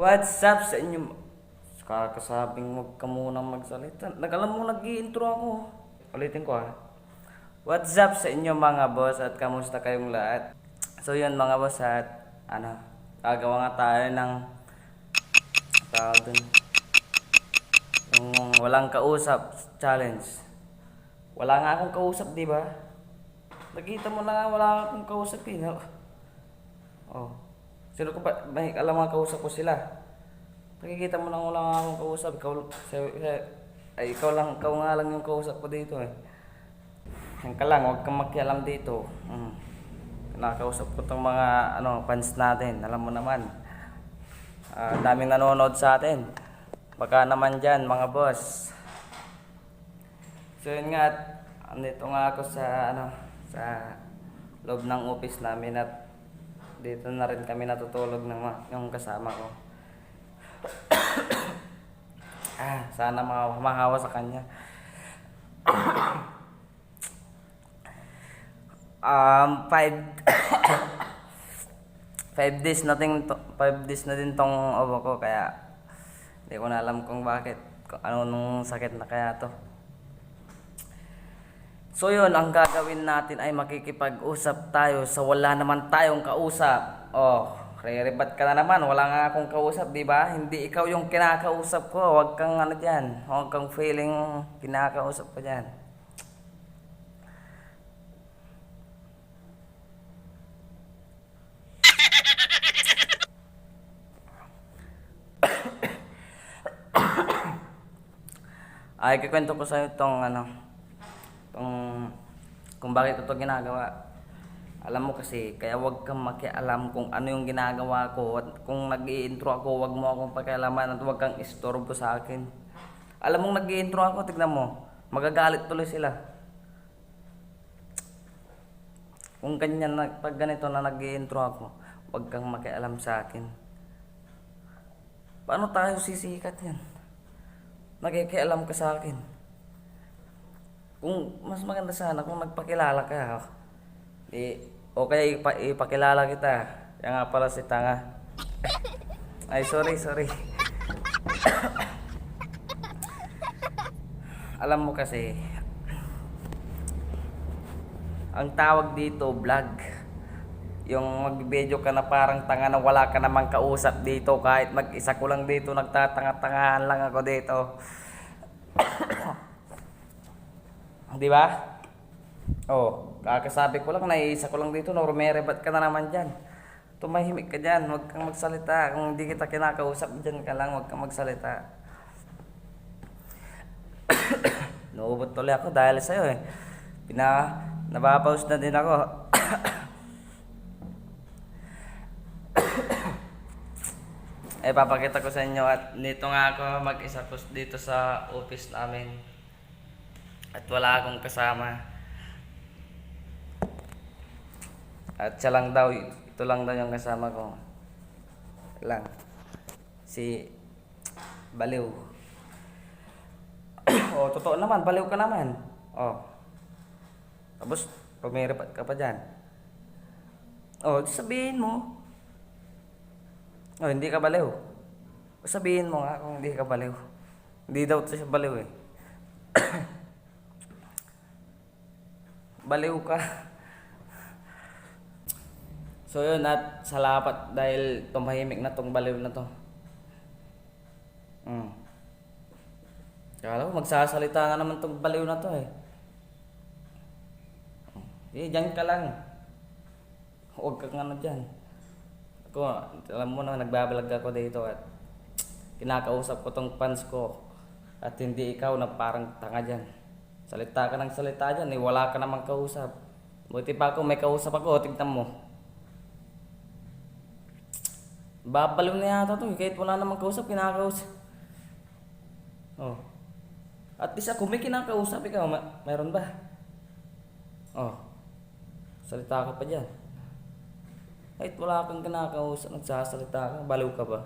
What's up sa inyo? Kakasabing wag ka munang magsalita. Nagalam mo nag-i-intro ako. Ulitin ko ha. What's up sa inyo mga boss at kamusta kayong lahat? So yun mga boss at gagawa nga tayo ng tawag dun, yung walang kausap challenge. Wala nga akong kausap, di ba? Nakita mo na nga wala akong kausap eh. No? Oh. Sino ko ba? May alam mga kausap ko sila. Nakikita mo lang wala nga akong kausap. Ikaw nga lang yung kausap ko dito eh. Yan ka lang, huwag kang makialam dito. Nakakausap ko tong mga fans natin. Alam mo naman. Daming nanonood sa atin. Baka naman dyan mga boss. So yun nga, andito nga ako sa sa loob ng office namin at dito na rin kami natutulog ng yung kasama ko. Sana mahawa sa kanya. 5 days na din tong obo ko kaya hindi ko na alam kung bakit, kung ano nung sakit na kaya to. So yun, ang gagawin natin ay makikipag-usap tayo sa wala naman tayong kausap. Re-rebat ka na naman, wala nga akong kausap, di ba? Hindi ikaw yung kinakausap ko, huwag kang dyan, huwag kang feeling kinakausap ko dyan. Ay, kikwento ko sa'yo kung bakit ito ginagawa. Alam mo kasi, kaya wag kang makialam kung ano yung ginagawa ko. At kung nag-i-intro ako, wag mo akong pakialaman at wag kang istorbo sa akin. Alam mong nag-i-intro ako, tignan mo, magagalit tuloy sila. Kung ganyan, pag ganito na nag-i-intro ako, wag kang makialam sa akin. Paano tayo sisikat yan? Nakikialam ka sa akin. Kung mas maganda sana kung nagpakilala ka, okay, ipakilala kita. Yan nga pala si Tanga. Ay, sorry. Alam mo kasi, ang tawag dito, vlog. Yung mag-video ka na parang tanga na wala ka namang kausap dito. Kahit mag-isa ko lang dito, nagtatanga-tangahan lang ako dito. Di ba? Kakasabi ko lang, naiisa ko lang dito, rumerebat ka na naman dyan. Tumahimik ka dyan, huwag kang magsalita. Kung hindi kita kinakausap, dyan ka lang, huwag kang magsalita. Naubot tuloy ako dahil sa'yo eh. Nabapaus na din ako. Papakita ko sa inyo at dito nga ako mag-isa ko dito sa office namin. At wala akong kasama. At siya lang daw, ito lang daw yung kasama ko. Lang. Si Baliw. Totoo naman, baliw ka naman. Tapos, pumiripat ka pa dyan. Sabihin mo. Hindi ka baliw. Sabihin mo nga kung hindi ka baliw. Hindi daw ito siya baliw eh. Baliw ka. So yun, at salamat dahil tumahimik na tong baliw na to. Kaya magsasalita nga naman tong baliw na to eh. Diyan ka lang. Huwag kang dyan. Ako, alam mo na, nagbabalag ako dito at kinakausap ko tong fans ko. At hindi ikaw na parang tanga dyan. Salita ka ng salita dyan, wala ka namang kausap. Buti pa ako, may kausap ako, tignan mo. Babaliw na yata to, kahit wala namang kausap, kinakausap. At least ako may kinakausap, ikaw, mayroon ba? Salita ka pa dyan. Kahit wala kang kinakausap, nagsasalita ka, baliw ka ba?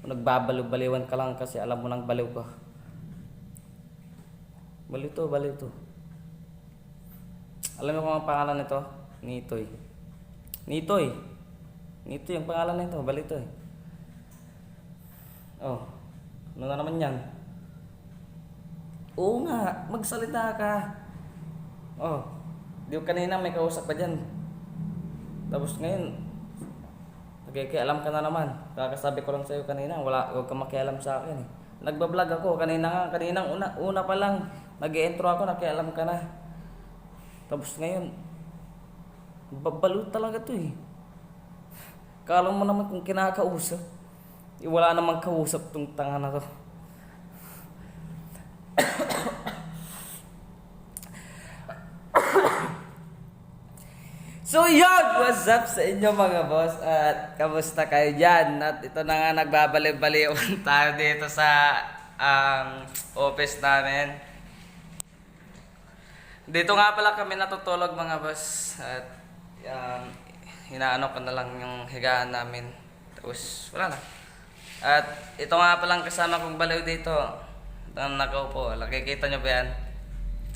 Nagbabaliw-baliwan ka lang kasi alam mo nang baliw ka. Baliw to. Alam mo kung ang pangalan nito? Nitoy. Nitoy yung pangalan nito, baliw to eh. Oh, ano na naman yan? Oo nga, magsalita ka. Oh, di ko kanina may kausap pa dyan. Tapos ngayon, nagkikialam ka na naman. Kakasabi ko lang sa'yo kanina, huwag ka makialam sa akin eh. Nagbablog ako, kaninang una pa lang, nag-i-intro ako, nakialam ka na. Tapos ngayon, babalot talaga to eh. Kala mo naman kung kinakausap. Wala namang kausap tong tanga na to. So yun, what's up sa inyo mga boss? At kamusta kayo dyan? At ito na nga, nagbabalik-balikan tayo dito sa office namin. Dito nga pala kami natutulog mga boss. At hinaano ko na lang yung higaan namin. Tapos wala na. At ito nga palang kasama kong baliw dito. Ang nakaupo. Nakikita nyo ba yan?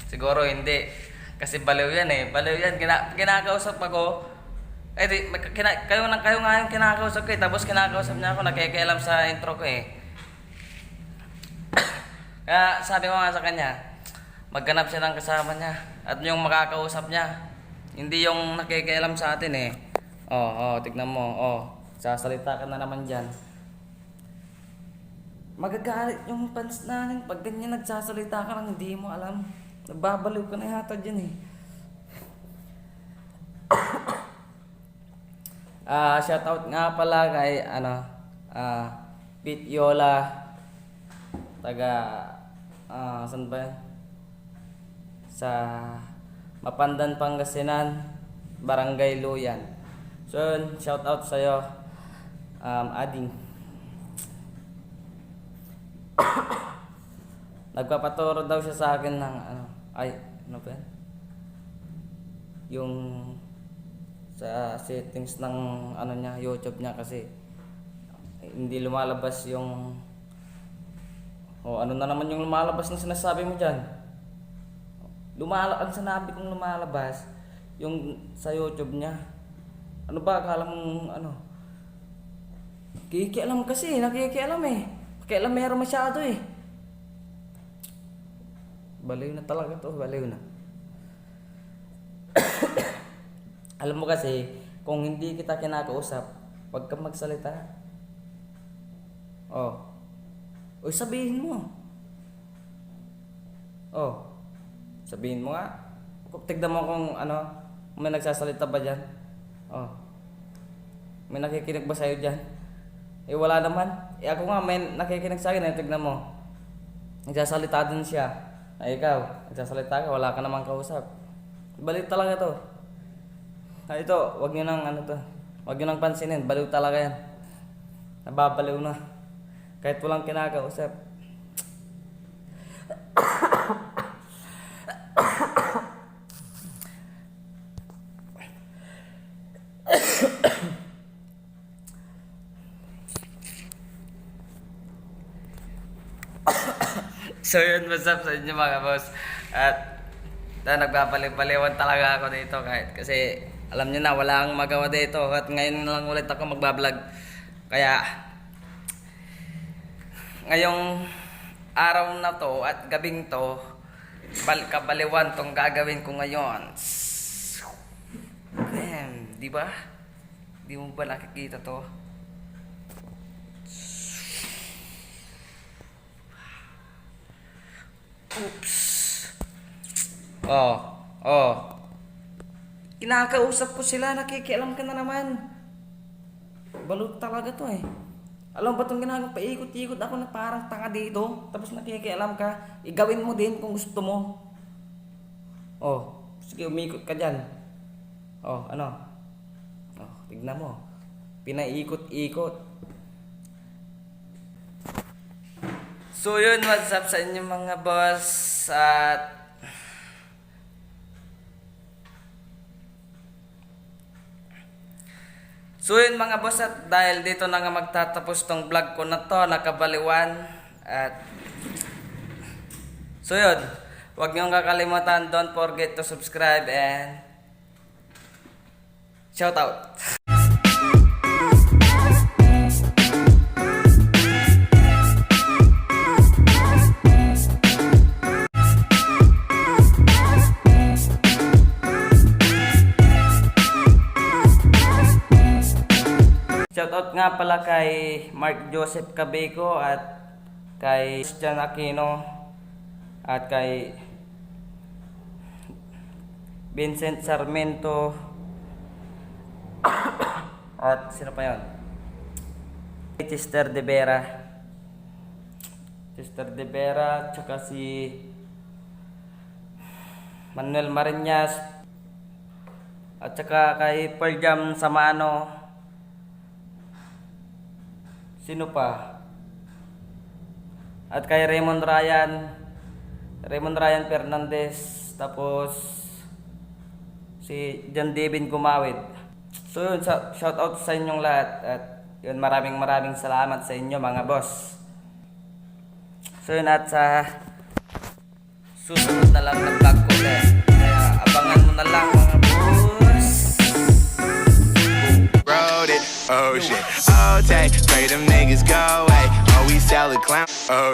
Siguro hindi. Kasi baliw yan eh. Baliw yan. Kinakausap ako. Eh, kayo nga yung kinakausap ko eh. Tapos kinakausap niya ako. Nakikialam sa intro ko eh. Kaya sabi ko nga sa kanya, magganap siya ng kasama niya. At yung makakausap niya. Hindi yung nakikialam sa atin eh. Tignan mo. Sasalita ka na naman dyan. Magagalit yung fans natin pag ganyan nagsasalita ka lang hindi mo alam. Nababaliw ka na yata dyan eh. Shoutout nga pala kay Pete Yola, taga saan ba yan? Sa Mapandan, Pangasinan, Barangay Luyan. So shoutout sa'yo, Ading. Nagpapaturo daw siya sa akin ng ano ba yan? Yung sa settings ng niya, YouTube niya kasi hindi lumalabas yung ano na naman yung lumalabas na sinasabi mo dyan. Ang sinabi kong lumalabas yung sa YouTube niya. Ano ba akala mong kikialam kasi, nakikialam eh. Kailan meron masyado eh. Baliw na talaga to, baliw na. Alam mo kasi, kung hindi kita kinakausap, wag kang magsalita. Sabihin mo. Sabihin mo nga. Tignan mo kung may nagsasalita ba dyan. May nakikinig ba sa'yo dyan? Wala naman. Ako nga, may nakikinig sa akin. Tignan mo. Nagsasalita din siya. Ikaw, nagsasalita ka, wala ka namang kausap. Baliw talaga to. Ito, wag nyo nang wag nyo nang pansinin. Baliw talaga yan. Nababaliw na. Kahit walang kinakausap. So yun, what's up sa inyo mga boss. At nagbabalik-baliwan talaga ako dito kasi alam niyo na wala akong magawa dito at ngayon lang ulit ako magbablog. Kaya ngayong araw na to at gabing to, kabaliwan tong gagawin ko ngayon. Damn, di ba? Di mo ba nakikita to? Oops. Kinakausap ko sila, nakikialam ka na naman. Balot talaga to eh. Alam mo ba itong ginagawa? Paikot-ikot ako na parang tanga dito. Tapos nakikialam ka. Igawin mo din kung gusto mo. Sige, umikot ka dyan. Tignan mo. Pinaikot-ikot. So yun, what's up sa inyo mga boss. At so yun mga boss, at dahil dito na nga magtatapos tong vlog ko na to, nakabaliwan. At so yun, huwag niyong kakalimutan, don't forget to subscribe and shout out. nga pala kay Mark Joseph Cabeco at kay Christian Aquino at kay Vincent Sarmiento at sino pa yun? Chester De Vera. Chester De Vera, tsaka si Manuel Marinas, at tsaka kay Pearl Jam Samano. Sino pa? At kay Raymond Ryan Fernandez, tapos si John Devin Gumawid. So yun, shout out sa inyong lahat at yun, maraming salamat sa inyo mga boss. So yun, at sa susunod na lang ng vlog ko ulit. Kaya abangan mo na lang mga boss. Road it, oh shit, oh take, pray them niggas go away, oh we sell a clown, oh